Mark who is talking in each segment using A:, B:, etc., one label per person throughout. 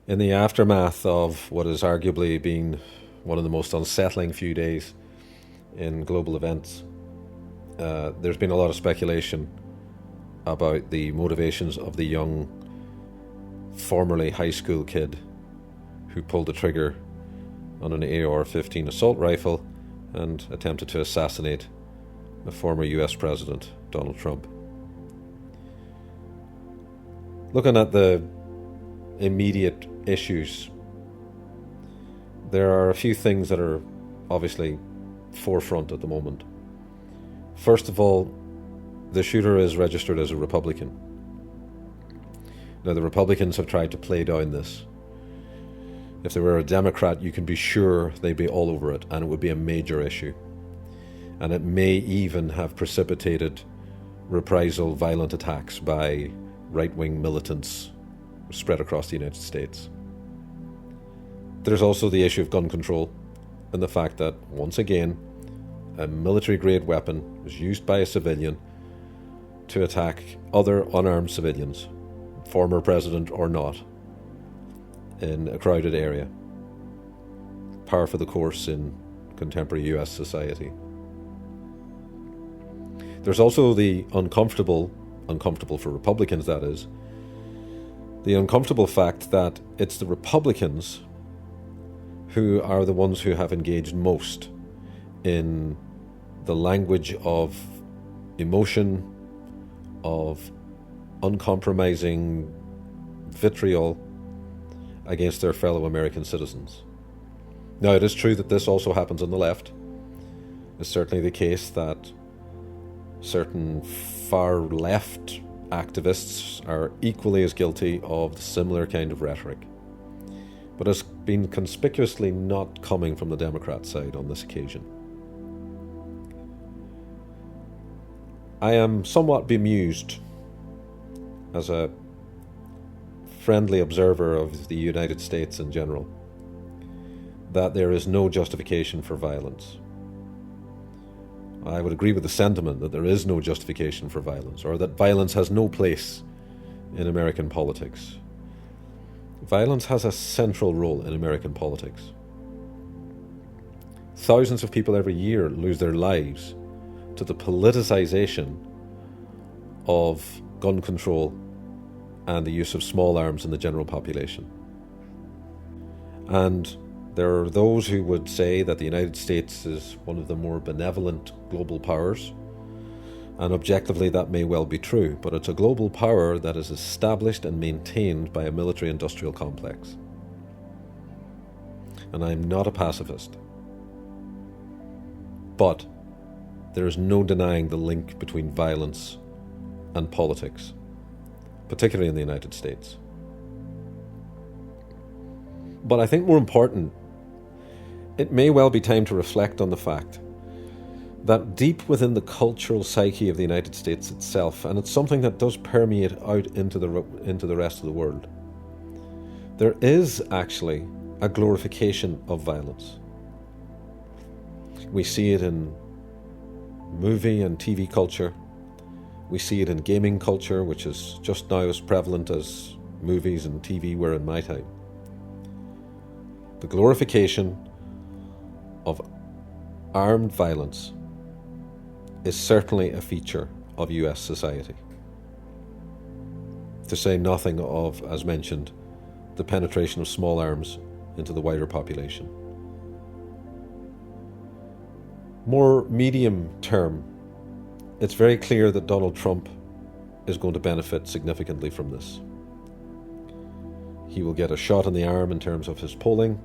A: In the aftermath of what has arguably been one of the most unsettling few days in global events, there's been a lot of speculation about the motivations of the young, formerly high school kid who pulled the trigger on an AR-15 assault rifle and attempted to assassinate the former US President, Donald Trump. Looking at the immediate issues, there are a few things that are obviously forefront at the moment. First of all, the shooter is registered as a Republican. Now, the Republicans have tried to play down this. If they were a Democrat, you can be sure they'd be all over it, and it would be a major issue. And it may even have precipitated reprisal violent attacks by right-wing militants spread across the United States. There's also the issue of gun control and the fact that, once again, a military-grade weapon was used by a civilian to attack other unarmed civilians, former president or not, in a crowded area. Par for the course in contemporary US society. There's also the uncomfortable for Republicans that is, the uncomfortable fact that it's the Republicans who are the ones who have engaged most in the language of emotion, of uncompromising vitriol against their fellow American citizens. Now, it is true that this also happens on the left. It's certainly the case that certain far left activists are equally as guilty of the similar kind of rhetoric. But it's been conspicuously not coming from the Democrat side on this occasion. I am somewhat bemused as a friendly observer of the United States in general that there is no justification for violence. I would agree with the sentiment that there is no justification for violence, or that violence has no place in American politics. Violence has a central role in American politics. Thousands of people every year lose their lives to the politicization of gun control and the use of small arms in the general population. And there are those who would say that the United States is one of the more benevolent global powers, and objectively that may well be true, but it's a global power that is established and maintained by a military-industrial complex. And I'm not a pacifist. But there is no denying the link between violence and politics, particularly in the United States. But I think more important, it may well be time to reflect on the fact that deep within the cultural psyche of the United States itself, and it's something that does permeate out into the rest of the world, there is actually a glorification of violence. We see it in movie and TV culture. We see it in gaming culture, which is just now as prevalent as movies and TV were in my time. The glorification of armed violence is certainly a feature of US society. To say nothing of, as mentioned, the penetration of small arms into the wider population. More medium term, it's very clear that Donald Trump is going to benefit significantly from this. He will get a shot in the arm in terms of his polling.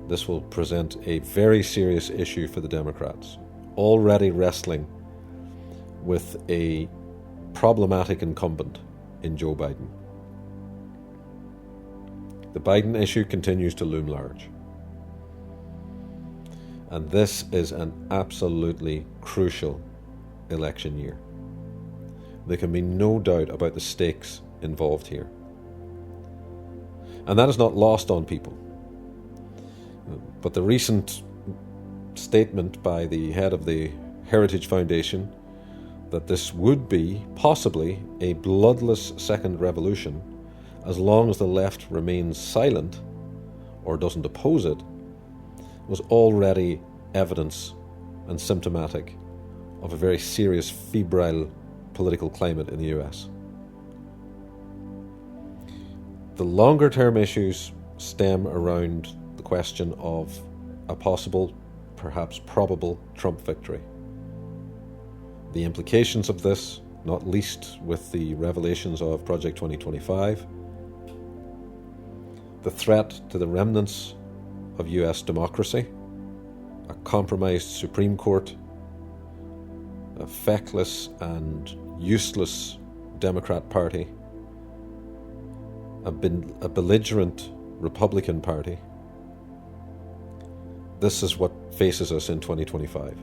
A: This will present a very serious issue for the Democrats, already wrestling with a problematic incumbent in Joe Biden. The Biden issue continues to loom large. And this is an absolutely crucial election year. There can be no doubt about the stakes involved here. And that is not lost on people. But the recent statement by the head of the Heritage Foundation that this would be possibly a bloodless second revolution as long as the left remains silent or doesn't oppose it, was already evidence and symptomatic of a very serious febrile political climate in the US. The longer term issues stem around the question of a possible, perhaps probable, Trump victory. The implications of this, not least with the revelations of Project 2025, the threat to the remnants of US democracy, a compromised Supreme Court, a feckless and useless Democrat Party, a belligerent Republican Party. This is what faces us in 2025.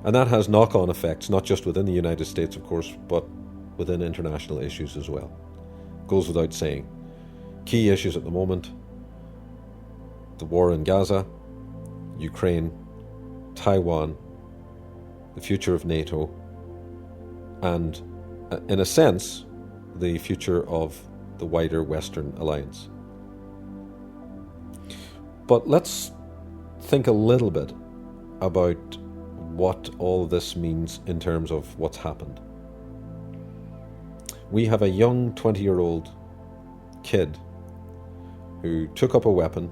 A: And that has knock-on effects, not just within the United States, of course, but within international issues as well. Goes without saying. Key issues at the moment: the war in Gaza, Ukraine, Taiwan, the future of NATO, and, in a sense, the future of the wider Western alliance. But let's think a little bit about what all this means in terms of what's happened. We have a young 20-year-old kid who took up a weapon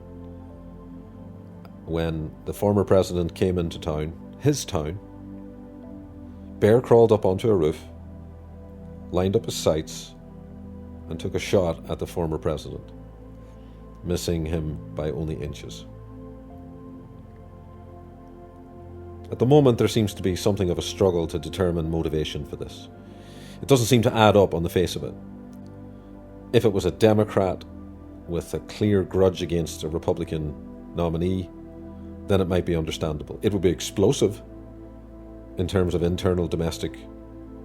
A: when the former president came into town, his town, bear crawled up onto a roof, lined up his sights, and took a shot at the former president, missing him by only inches. At the moment, there seems to be something of a struggle to determine motivation for this. It doesn't seem to add up on the face of it. If it was a Democrat with a clear grudge against a Republican nominee, then it might be understandable. It would be explosive in terms of internal domestic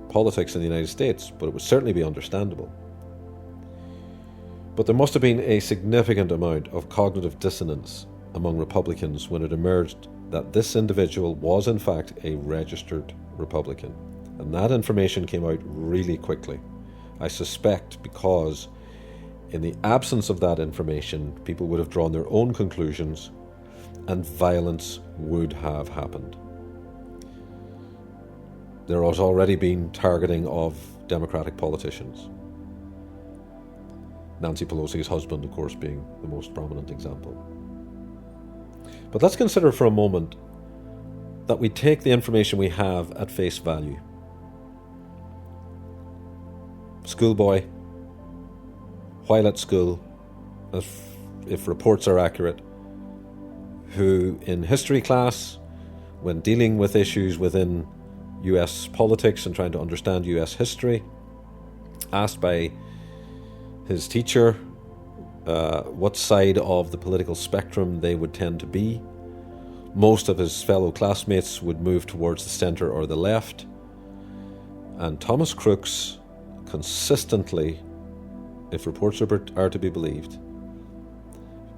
A: politics in the United States, but it would certainly be understandable. But there must have been a significant amount of cognitive dissonance among Republicans when it emerged that this individual was in fact a registered Republican. And that information came out really quickly. I suspect because in the absence of that information, people would have drawn their own conclusions and violence would have happened. There has already been targeting of Democratic politicians. Nancy Pelosi's husband, of course, being the most prominent example. But let's consider for a moment that we take the information we have at face value. Schoolboy, while at school, if reports are accurate, who in history class, when dealing with issues within US politics and trying to understand US history, asked by his teacher what side of the political spectrum they would tend to be. Most of his fellow classmates would move towards the centre or the left. And Thomas Crooks consistently, if reports are to be believed,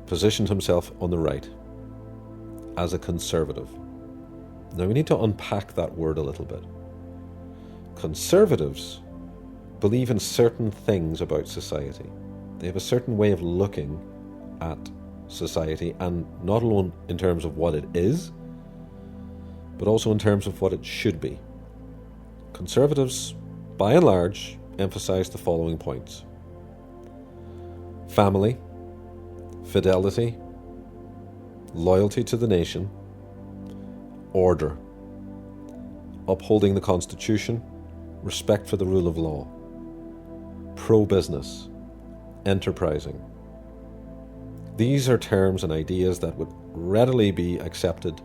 A: positioned himself on the right as a conservative. Now we need to unpack that word a little bit. Conservatives believe in certain things about society. They have a certain way of looking at society, and not alone in terms of what it is, but also in terms of what it should be. Conservatives, by and large, emphasize the following points: family, fidelity, loyalty to the nation, order, upholding the Constitution, respect for the rule of law, pro-business, enterprising. These are terms and ideas that would readily be accepted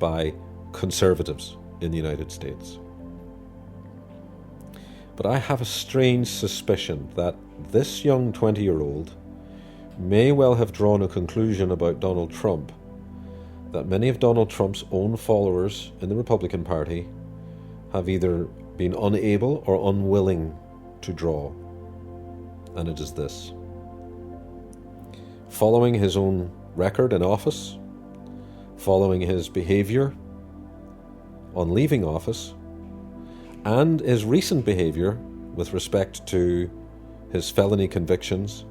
A: by conservatives in the United States. But I have a strange suspicion that this young 20-year-old may well have drawn a conclusion about Donald Trump that many of Donald Trump's own followers in the Republican Party have either been unable or unwilling to draw. And it is this: following his own record in office, following his behaviour on leaving office, and his recent behaviour with respect to his felony convictions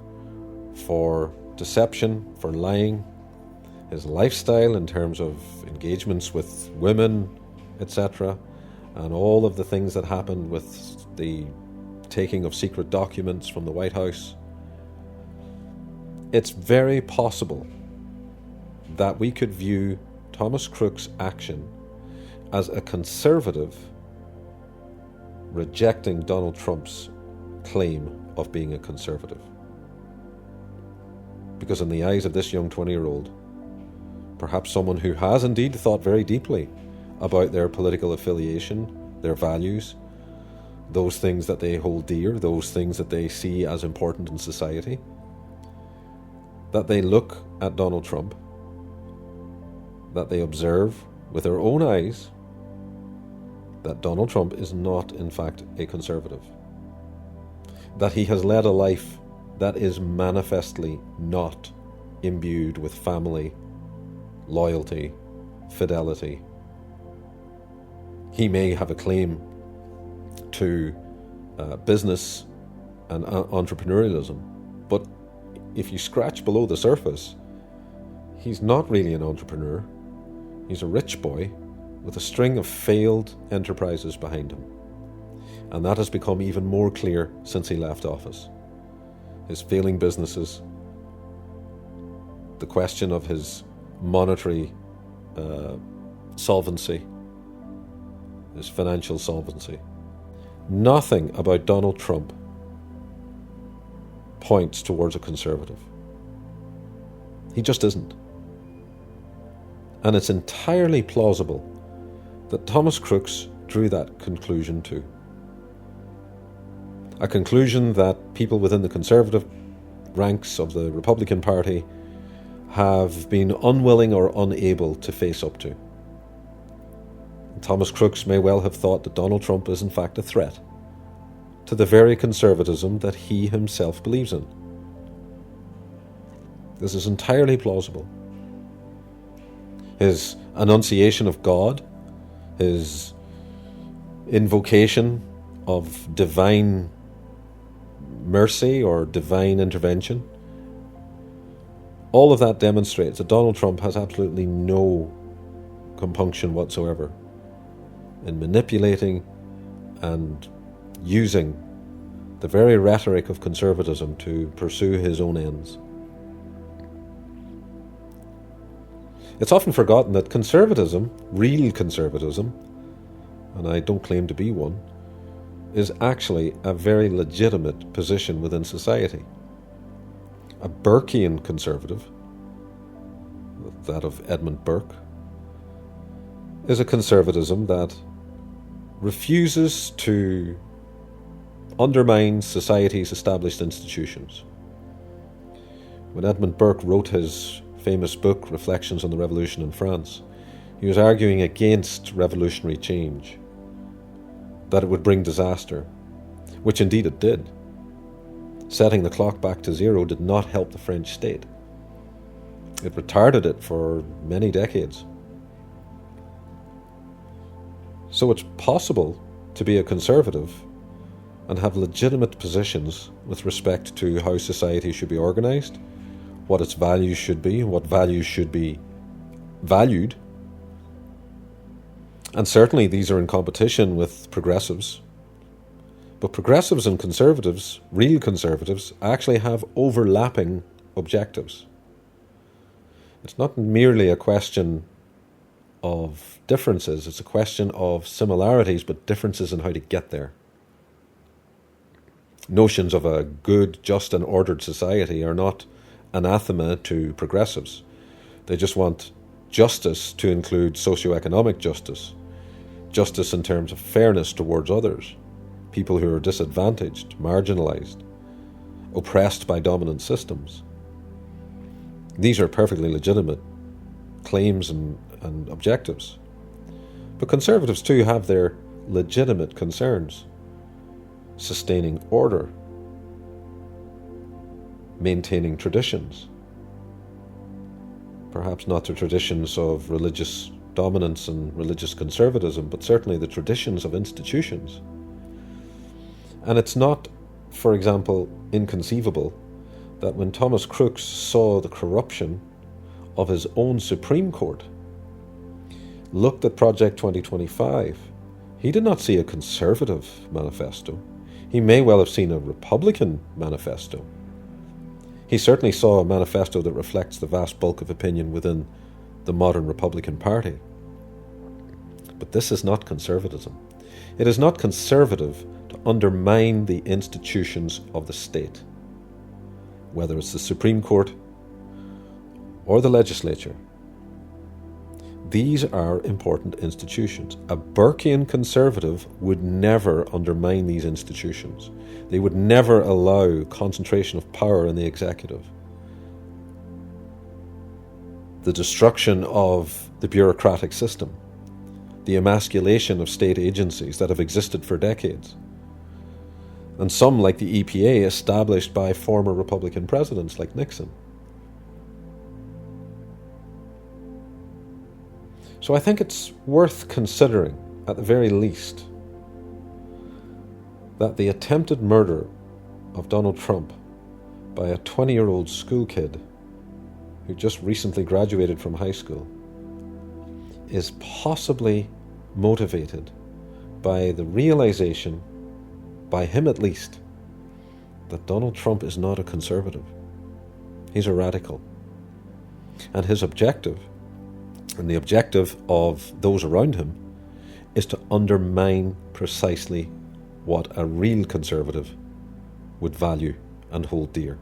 A: for deception, for lying, his lifestyle in terms of engagements with women, etc., and all of the things that happened with the taking of secret documents from the White House, it's very possible that we could view Thomas Crooks' action as a conservative rejecting Donald Trump's claim of being a conservative. Because in the eyes of this young 20-year-old, perhaps someone who has indeed thought very deeply about their political affiliation, their values, those things that they hold dear, those things that they see as important in society, that they look at Donald Trump, that they observe with their own eyes that Donald Trump is not, in fact, a conservative. That he has led a life that is manifestly not imbued with family, loyalty, fidelity. He may have a claim to business and entrepreneurialism, but if you scratch below the surface, he's not really an entrepreneur. He's a rich boy with a string of failed enterprises behind him. And that has become even more clear since he left office. His failing businesses, the question of his monetary solvency, his financial solvency. Nothing about Donald Trump points towards a conservative. He just isn't. And it's entirely plausible that Thomas Crooks drew that conclusion too. A conclusion that people within the conservative ranks of the Republican Party have been unwilling or unable to face up to. Thomas Crooks may well have thought that Donald Trump is in fact a threat to the very conservatism that he himself believes in. This is entirely plausible. His enunciation of God, his invocation of divine mercy or divine intervention, all of that demonstrates that Donald Trump has absolutely no compunction whatsoever in manipulating and using the very rhetoric of conservatism to pursue his own ends. It's often forgotten that conservatism, real conservatism, and I don't claim to be one, is actually a very legitimate position within society. A Burkean conservative, that of Edmund Burke, is a conservatism that refuses to undermine society's established institutions. When Edmund Burke wrote his famous book, Reflections on the Revolution in France, he was arguing against revolutionary change, that it would bring disaster, which indeed it did. Setting the clock back to zero did not help the French state. It retarded it for many decades. So it's possible to be a conservative and have legitimate positions with respect to how society should be organised, what its values should be, what values should be valued. And certainly these are in competition with progressives. But progressives and conservatives, real conservatives, actually have overlapping objectives. It's not merely a question of differences, it's a question of similarities, but differences in how to get there. Notions of a good, just and ordered society are not anathema to progressives. They just want justice to include socioeconomic justice, justice in terms of fairness towards others, people who are disadvantaged, marginalised, oppressed by dominant systems. These are perfectly legitimate claims and objectives. But conservatives too have their legitimate concerns. Sustaining order, maintaining traditions, perhaps not the traditions of religious dominance and religious conservatism, but certainly the traditions of institutions. And it's not for example, inconceivable that when Thomas Crooks saw the corruption of his own Supreme Court, looked at Project 2025, he did not see a conservative manifesto. He may well have seen a Republican manifesto. He certainly saw a manifesto that reflects the vast bulk of opinion within the modern Republican Party. But this is not conservatism. It is not conservative to undermine the institutions of the state, whether it's the Supreme Court or the legislature. These are important institutions. A Burkean conservative would never undermine these institutions. They would never allow concentration of power in the executive, the destruction of the bureaucratic system, the emasculation of state agencies that have existed for decades, and some, like the EPA, established by former Republican presidents like Nixon. So I think it's worth considering, at the very least, that the attempted murder of Donald Trump by a 20-year-old school kid who just recently graduated from high school is possibly motivated by the realization, by him at least, that Donald Trump is not a conservative. He's a radical. And his objective, and the objective of those around him, is to undermine precisely what a real conservative would value and hold dear.